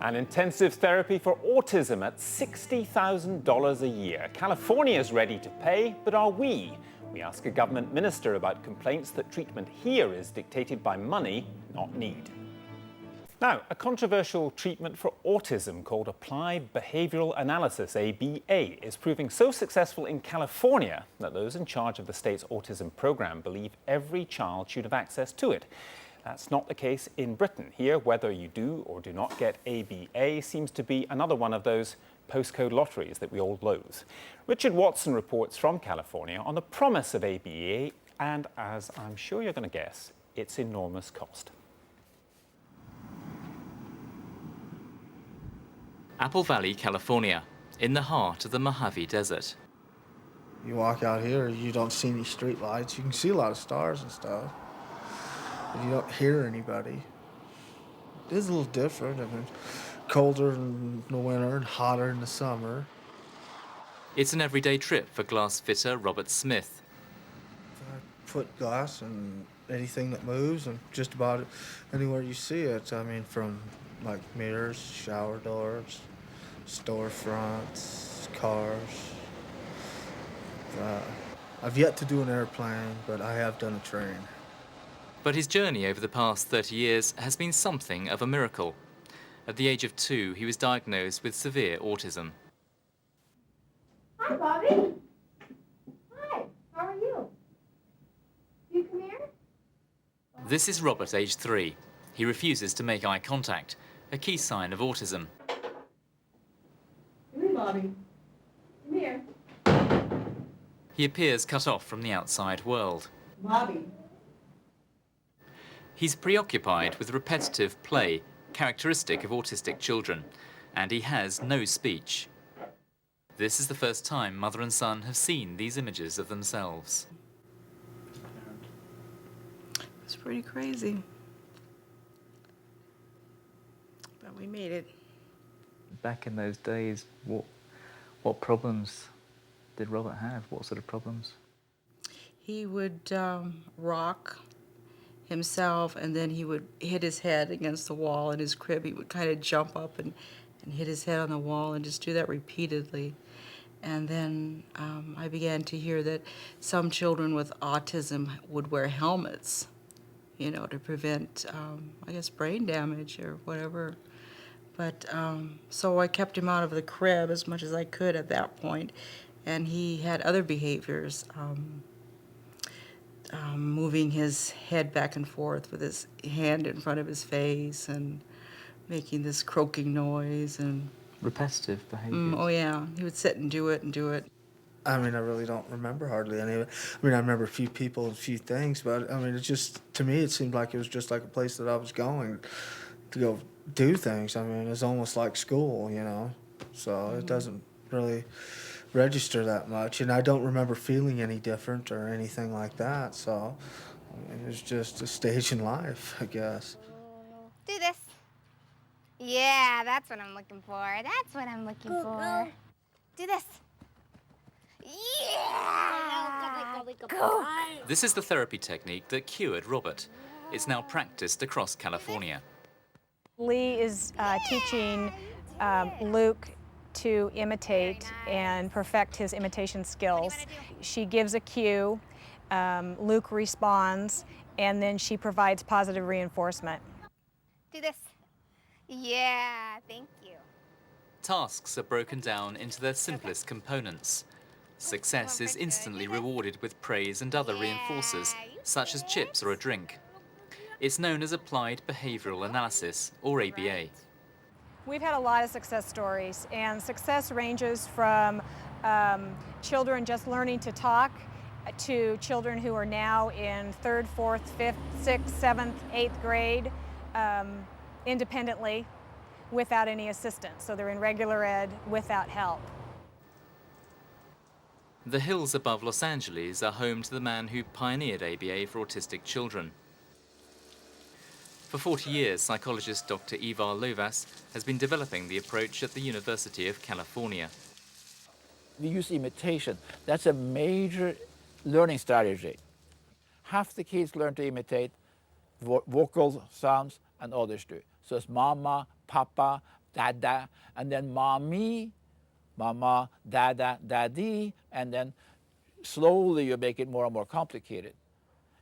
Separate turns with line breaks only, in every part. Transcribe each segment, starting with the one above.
And intensive therapy for autism at $60,000 a year. California is ready to pay, but are we? We ask a government minister about complaints that treatment here is dictated by money, not need. Now, a controversial treatment for autism called Applied Behavioral Analysis, ABA, is proving so successful in California that those in charge of the state's autism program believe every child should have access to it. That's not the case in Britain. Here, whether you do or do not get ABA seems to be another one of those postcode lotteries that we all loathe. Richard Watson reports from California on the promise of ABA and, as I'm sure you're going to guess, its enormous cost.
Apple Valley, California, in the heart of the Mojave Desert.
You walk out here, you don't see any street lights. You can see a lot of stars and stuff, but you don't hear anybody. It is a little different. I mean, colder in the winter and hotter in the summer.
It's an everyday trip for glass fitter Robert Smith.
I put glass in anything that moves and just about anywhere you see it. I mean, from like mirrors, shower doors, storefronts, cars. I've yet to do an airplane, but I have done a train.
But his journey over the past 30 years has been something of a miracle. At the age of 2, he was diagnosed with severe autism.
Hi, Bobby. Hi, how are you? You come here?
This is Robert, age 3. He refuses to make eye contact, a key sign of autism.
Come here, Bobby. Come here.
He appears cut off from the outside world.
Bobby.
He's preoccupied with repetitive play, characteristic of autistic children, and he has no speech. This is the first time mother and son have seen these images of themselves.
It's pretty crazy. But we made it.
Back in those days, what problems did Robert have? What sort of problems?
He would rock himself, and then he would hit his head against the wall in his crib. He would kind of jump up and hit his head on the wall and just do that repeatedly. And then I began to hear that some children with autism would wear helmets, you know, to prevent, I guess, brain damage or whatever. But so I kept him out of the crib as much as I could at that point. And he had other behaviors, moving his head back and forth with his hand in front of his face and making this croaking noise and
repetitive behaviors.
Oh yeah, he would sit and do it and do it.
I mean, I really don't remember hardly any of it. I mean, I remember a few people and a few things, but I mean, it just, to me, it seemed like it was just like a place that I was going to go do things. I mean, it's almost like school, you know, so it doesn't really register that much, and I don't remember feeling any different or anything like that, so I mean, it's just a stage in life, I guess.
Do this. Yeah, that's what I'm looking for. That's what I'm looking for. Do this. Yeah! Go!
This is the therapy technique that cured Robert. It's now practiced across California.
Lee is teaching Luke to imitate and perfect his imitation skills. She gives a cue, Luke responds, and then she provides positive reinforcement.
Do this. Yeah, thank you.
Tasks are broken down into their simplest components. Success is instantly rewarded with praise and other reinforcers, such as chips or a drink. It's known as Applied Behavioral Analysis, or ABA.
We've had a lot of success stories, and success ranges from children just learning to talk to children who are now in 3rd, 4th, 5th, 6th, 7th, 8th grade independently without any assistance. So they're in regular ed without help.
The hills above Los Angeles are home to the man who pioneered ABA for autistic children. For 40 years, psychologist Dr. Lovaas has been developing the approach at the University of California.
We use imitation. That's a major learning strategy. Half the kids learn to imitate vocal sounds and others do. So it's mama, papa, dada, and then mommy, mama, dada, daddy, and then slowly you make it more and more complicated.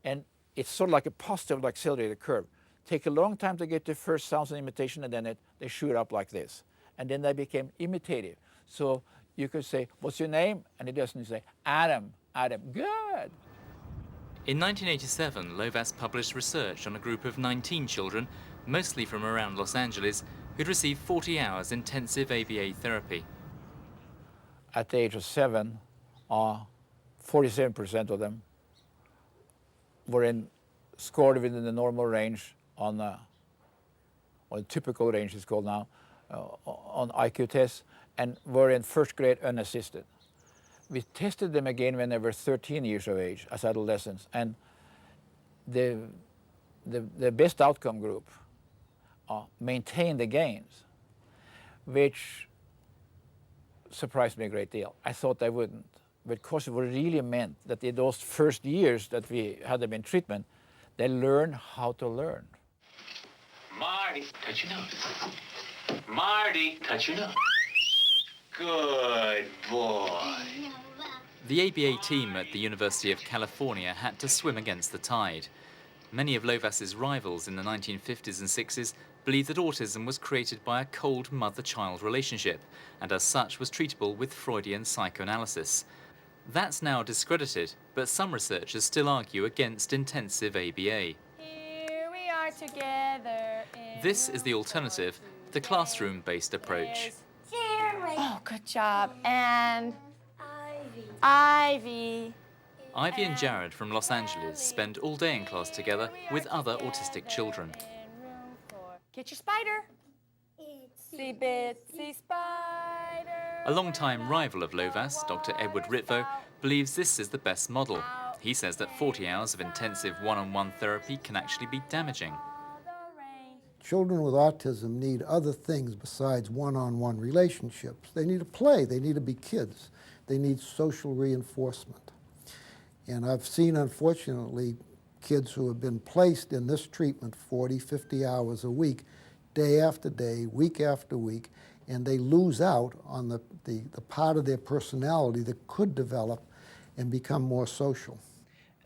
And it's sort of like a positive accelerated curve. Take a long time to get the first sounds and imitation, and then they shoot up like this. And then they became imitative. So you could say, what's your name? And it doesn't say, Adam, Adam, good.
In 1987, Lovaas published research on a group of 19 children, mostly from around Los Angeles, who'd received 40 hours intensive ABA therapy.
At the age of 7, 47% of them were scored within the normal range on the typical range is called now, on IQ tests, and were in first grade unassisted. We tested them again when they were 13 years of age as adolescents, and the best outcome group maintained the gains, which surprised me a great deal. I thought they wouldn't, because it really meant that in those first years that we had them in treatment, they learned how to learn.
Marty, touch your nose. Marty, touch your nose. Good boy.
The ABA team at the University of California had to swim against the tide. Many of Lovaas's rivals in the 1950s and 60s believed that autism was created by a cold mother-child relationship, and as such was treatable with Freudian psychoanalysis. That's now discredited, but some researchers still argue against intensive ABA.
Here we are together.
This is the alternative, the classroom-based approach.
Oh, good job. And Ivy.
Ivy and Jared from Los Angeles spend all day in class together with other autistic children.
Get your spider. Itsy bitsy spider.
A long-time rival of Lovaas, Dr. Edward Ritvo, believes this is the best model. He says that 40 hours of intensive one-on-one therapy can actually be damaging.
Children with autism need other things besides one-on-one relationships. They need to play. They need to be kids. They need social reinforcement. And I've seen, unfortunately, kids who have been placed in this treatment 40, 50 hours a week, day after day, week after week, and they lose out on the part of their personality that could develop and become more social.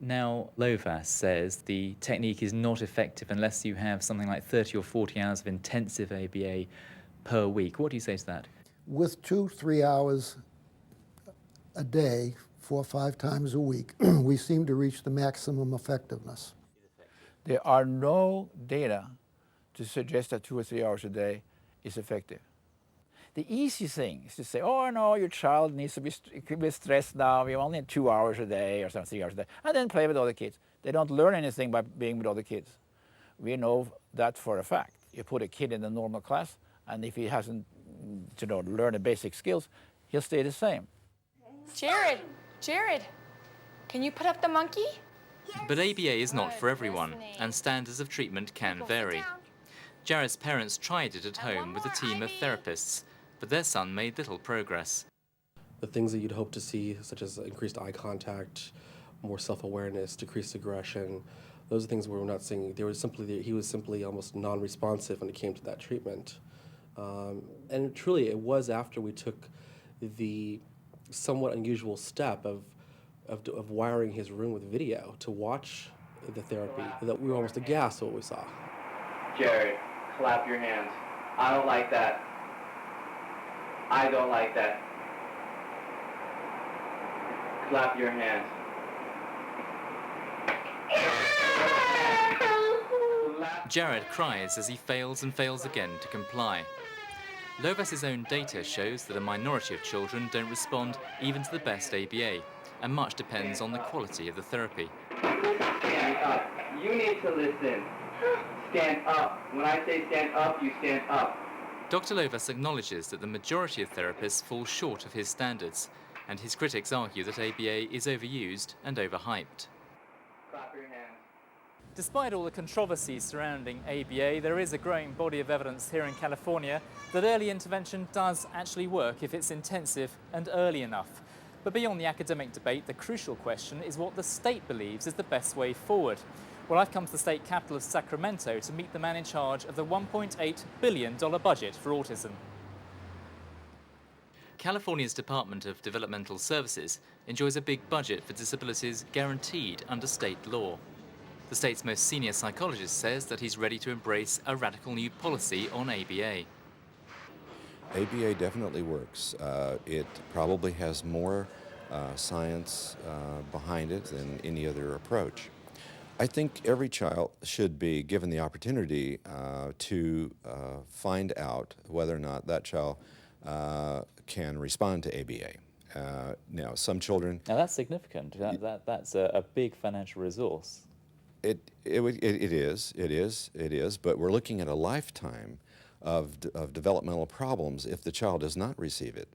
Now, Lovaas says the technique is not effective unless you have something like 30 or 40 hours of intensive ABA per week. What do you say to that?
With 2-3 hours a day, 4 or 5 times a week, we seem to reach the maximum effectiveness.
There are no data to suggest that 2 or 3 hours a day is effective. The easy thing is to say, oh no, your child needs to be stressed now, we only need 2 hours a day or 3 hours a day, and then play with other kids. They don't learn anything by being with other kids. We know that for a fact. You put a kid in a normal class, and if he hasn't learned the basic skills, he'll stay the same.
Jared, can you put up the monkey?
But ABA is not for everyone, and standards of treatment can vary. Jared's parents tried it at home with a team of therapists, but their son made little progress.
The things that you'd hope to see, such as increased eye contact, more self-awareness, decreased aggression, those are things we were not seeing. He was simply almost non-responsive when it came to that treatment. And truly, it was after we took the somewhat unusual step of wiring his room with video to watch the therapy that we were almost aghast at what we saw.
Jared, clap your hands. I don't like that. I don't like that. Clap your hands.
Jared cries as he fails and fails again to comply. Lovaas's own data shows that a minority of children don't respond even to the best ABA, and much depends on the quality of the therapy.
Stand up. You need to listen. Stand up. When I say stand up, you stand up.
Dr. Lovaas acknowledges that the majority of therapists fall short of his standards, and his critics argue that ABA is overused and overhyped.
Clap your hands.
Despite all the controversies surrounding ABA, there is a growing body of evidence here in California that early intervention does actually work if it's intensive and early enough. But beyond the academic debate, the crucial question is what the state believes is the best way forward.
Well, I've come to the state capital of Sacramento to meet the man in charge of the $1.8 billion budget for autism.
California's Department of Developmental Services enjoys a big budget for disabilities guaranteed under state law. The state's most senior psychologist says that he's ready to embrace a radical new policy on ABA.
ABA definitely works. It probably has more science behind it than any other approach. I think every child should be given the opportunity to find out whether or not that child can respond to ABA. Now, some children...
Now, that's significant. That's a big financial resource.
It is, but we're looking at a lifetime of developmental problems if the child does not receive it.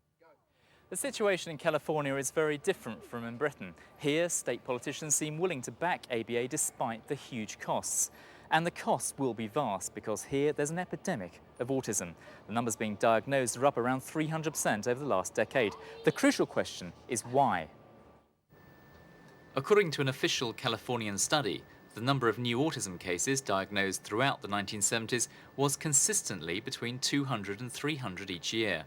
The situation in California is very different from in Britain. Here, state politicians seem willing to back ABA despite the huge costs. And the costs will be vast because here there's an epidemic of autism. The numbers being diagnosed are up around 300% over the last decade. The crucial question is why?
According to an official Californian study, the number of new autism cases diagnosed throughout the 1970s was consistently between 200 and 300 each year.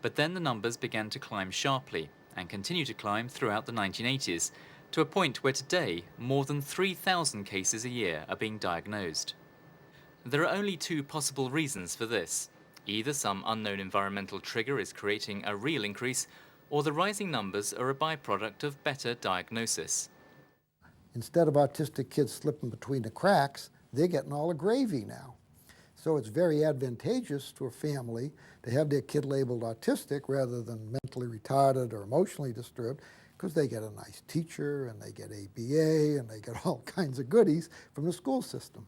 But then the numbers began to climb sharply and continue to climb throughout the 1980s, to a point where today more than 3,000 cases a year are being diagnosed. There are only two possible reasons for this. Either some unknown environmental trigger is creating a real increase, or the rising numbers are a byproduct of better diagnosis.
Instead of autistic kids slipping between the cracks, they're getting all the gravy now. So it's very advantageous to a family to have their kid labeled autistic rather than mentally retarded or emotionally disturbed, because they get a nice teacher and they get ABA and they get all kinds of goodies from the school system.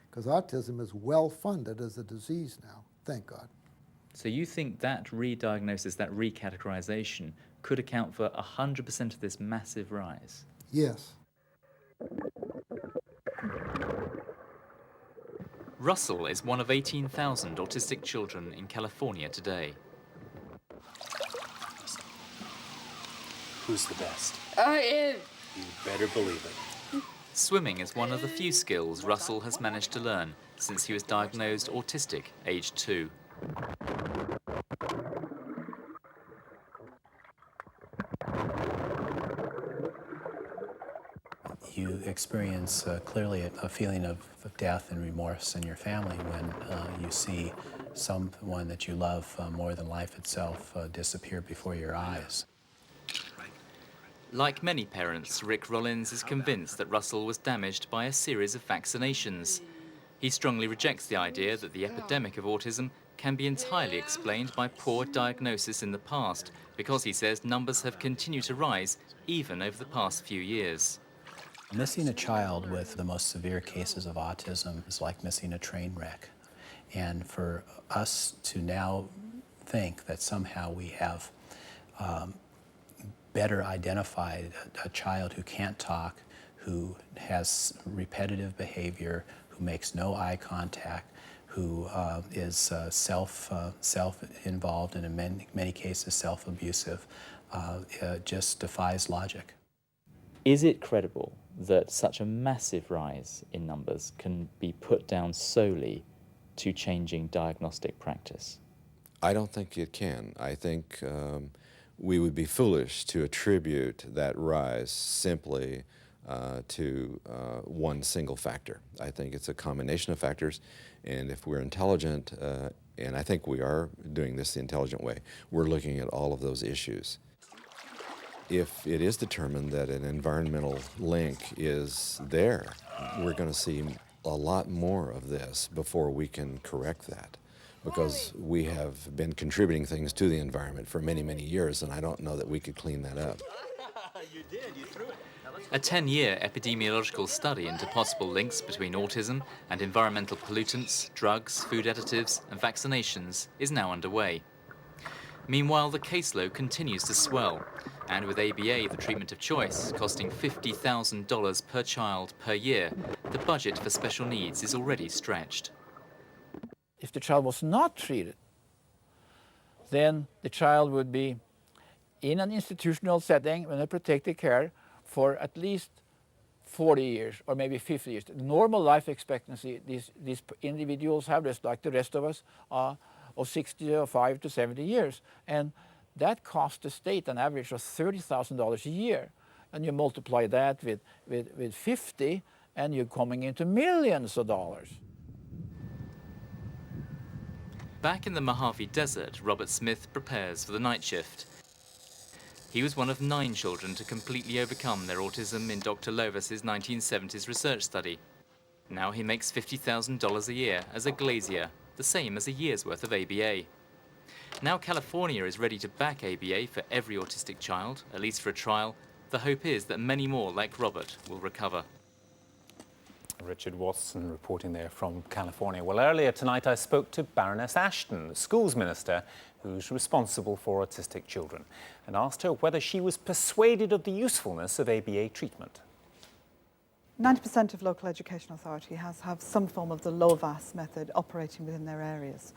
Because autism is well funded as a disease now, thank God.
So you think that re-diagnosis, that recategorization, could account for 100% of this massive rise?
Yes.
Russell is one of 18,000 autistic children in California today.
Who's the best?
You
better believe it.
Swimming is one of the few skills Russell has managed to learn since he was diagnosed autistic, aged 2.
You experience clearly a feeling of death and remorse in your family when you see someone that you love more than life itself disappear before your eyes.
Like many parents, Rick Rollins is convinced that Russell was damaged by a series of vaccinations. He strongly rejects the idea that the epidemic of autism can be entirely explained by poor diagnosis in the past, because he says numbers have continued to rise even over the past few years.
Missing a child with the most severe cases of autism is like missing a train wreck. And for us to now think that somehow we have better identified a child who can't talk, who has repetitive behavior, who makes no eye contact, who is self-involved and in many cases self-abusive, just defies logic.
Is it credible that such a massive rise in numbers can be put down solely to changing diagnostic practice?
I don't think it can. I think we would be foolish to attribute that rise simply to one single factor. I think it's a combination of factors, and if we're intelligent, and I think we are doing this the intelligent way, we're looking at all of those issues. If it is determined that an environmental link is there, we're going to see a lot more of this before we can correct that, because we have been contributing things to the environment for many, many years, and I don't know that we could clean that up.
You did, you threw it.
A 10-year epidemiological study into possible links between autism and environmental pollutants, drugs, food additives, and vaccinations is now underway. Meanwhile, the caseload continues to swell, and with ABA, the treatment of choice, costing $50,000 per child per year, the budget for special needs is already stretched.
If the child was not treated, then the child would be in an institutional setting in a protected care for at least 40 years or maybe 50 years. The normal life expectancy these individuals have, just like the rest of us, of 65 to 70 years. And that costs the state an average of $30,000 a year. And you multiply that with 50, and you're coming into millions of dollars.
Back in the Mojave Desert, Robert Smith prepares for the night shift. He was one of 9 children to completely overcome their autism in Dr. Lovaas' 1970s research study. Now he makes $50,000 a year as a glazier, the same as a year's worth of ABA. Now California is ready to back ABA for every autistic child, at least for a trial. The hope is that many more like Robert will recover.
Richard Watson reporting there from California. Well, earlier tonight I spoke to Baroness Ashton, the schools minister who's responsible for autistic children, and asked her whether she was persuaded of the usefulness of ABA treatment.
90% of local education authority have some form of the Lovaas method operating within their areas.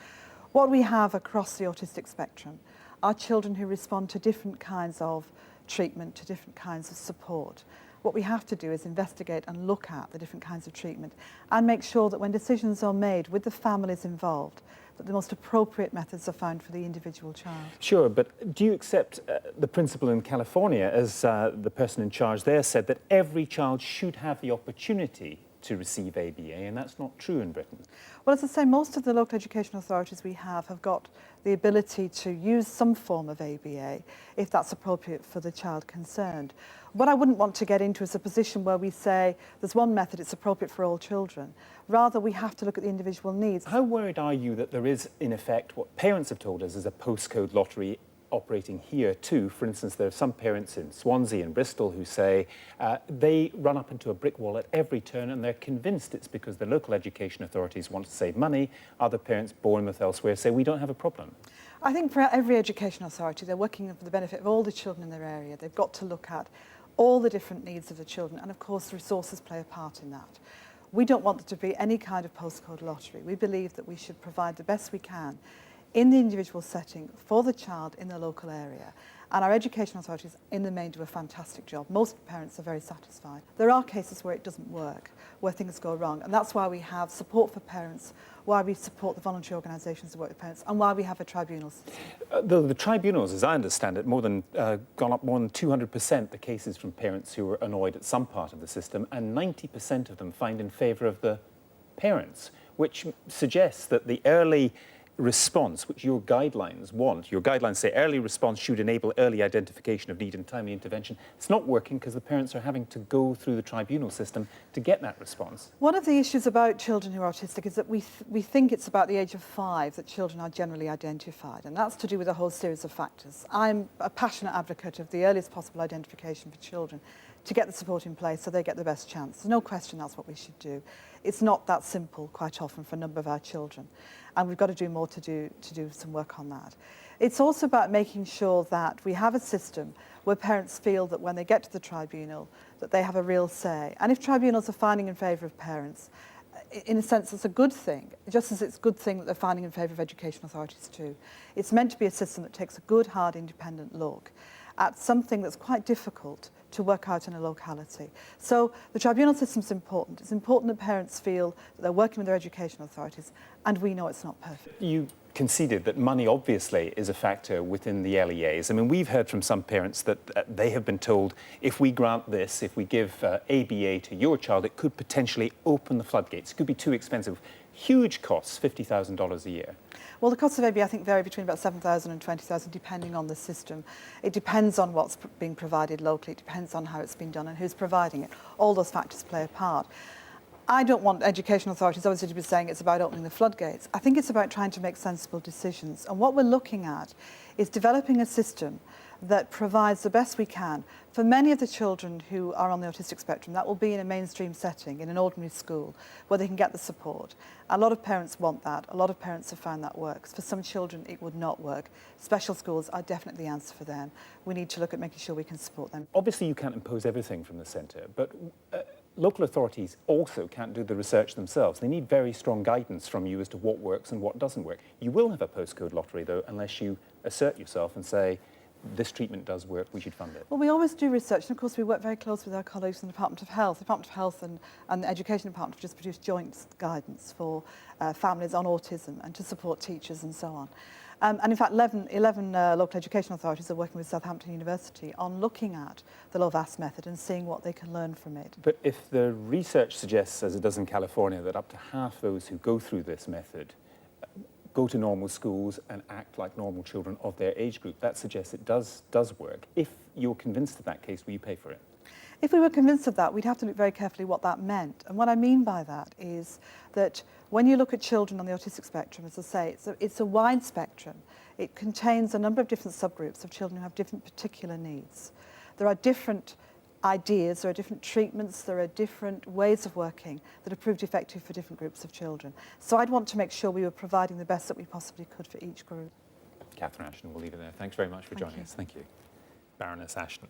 What we have across the autistic spectrum are children who respond to different kinds of treatment, to different kinds of support. What we have to do is investigate and look at the different kinds of treatment and make sure that when decisions are made with the families involved, that the most appropriate methods are found for the individual child.
Sure, but do you accept the principle in California, as the person in charge there said, that every child should have the opportunity to receive ABA, and that's not true in Britain?
Well, as I say, most of the local education authorities we have got the ability to use some form of ABA if that's appropriate for the child concerned. What I wouldn't want to get into is a position where we say there's one method, it's appropriate for all children. Rather, we have to look at the individual needs.
How worried are you that there is, in effect, what parents have told us is a postcode lottery operating here too? For instance, there are some parents in Swansea and Bristol who say they run up into a brick wall at every turn, and they're convinced it's because the local education authorities want to save money. Other parents, Bournemouth elsewhere, say we don't have a problem.
I think for every education authority, they're working for the benefit of all the children in their area. They've got to look at all the different needs of the children, and of course resources play a part in that. We don't want there to be any kind of postcode lottery. We believe that we should provide the best we can in the individual setting for the child in the local area. And our education authorities in the main do a fantastic job. Most parents are very satisfied. There are cases where it doesn't work, where things go wrong, and that's why we have support for parents, why we support the voluntary organisations that work with parents, and why we have a tribunal system.
The tribunals, as I understand it, gone up more than 200% the cases from parents who were annoyed at some part of the system, and 90% of them find in favour of the parents, which suggests that the early response, which your guidelines want, your guidelines say early response should enable early identification of need and timely intervention. It's not working because the parents are having to go through the tribunal system to get that response.
One of the issues about children who are autistic is that we think it's about the age of 5 that children are generally identified, and that's to do with a whole series of factors. I'm a passionate advocate of the earliest possible identification for children to get the support in place so they get the best chance. There's no question that's what we should do. It's not that simple quite often for a number of our children, and we've got to do more to do some work on that. It's also about making sure that we have a system where parents feel that when they get to the tribunal that they have a real say. And if tribunals are finding in favour of parents, in a sense it's a good thing, just as it's a good thing that they're finding in favour of education authorities too. It's meant to be a system that takes a good, hard, independent look at something that's quite difficult to work out in a locality. So the tribunal system's important. It's important that parents feel that they're working with their education authorities, and we know it's not perfect.
You conceded that money obviously is a factor within the LEAs. I mean, we've heard from some parents that they have been told if we grant this, if we give ABA to your child, it could potentially open the floodgates. It could be too expensive. Huge costs, $50,000 a year.
Well, the costs of ABA, I think, vary between about $7,000 and $20,000, depending on the system. It depends on what's being provided locally. It depends on how it's been done and who's providing it. All those factors play a part. I don't want education authorities obviously to be saying it's about opening the floodgates. I think it's about trying to make sensible decisions. And what we're looking at is developing a system that provides the best we can for many of the children who are on the autistic spectrum. That will be in a mainstream setting, in an ordinary school, where they can get the support. A lot of parents want that. A lot of parents have found that works. For some children, it would not work. Special schools are definitely the answer for them. We need to look at making sure we can support them.
Obviously, you can't impose everything from the centre, but local authorities also can't do the research themselves. They need very strong guidance from you as to what works and what doesn't work. You will have a postcode lottery, though, unless you assert yourself and say, this treatment does work, we should fund it?
Well, we always do research, and of course we work very closely with our colleagues in the Department of Health. The Department of Health and the Education Department have just produced joint guidance for families on autism and to support teachers and so on. And in fact, 11 local education authorities are working with Southampton University on looking at the Lovaas method and seeing what they can learn from it.
But if the research suggests, as it does in California, that up to half those who go through this method go to normal schools and act like normal children of their age group, that suggests it does work. If you're convinced of that case, will you pay for it?
If we were convinced of that, we'd have to look very carefully what that meant. And what I mean by that is that when you look at children on the autistic spectrum, as I say, it's a wide spectrum. It contains a number of different subgroups of children who have different particular needs. There are different ideas, there are different treatments, there are different ways of working that have proved effective for different groups of children. So I'd want to make sure we were providing the best that we possibly could for each group.
Catherine Ashton, we'll leave it there. Thanks very much for joining us. Thank you. Baroness Ashton.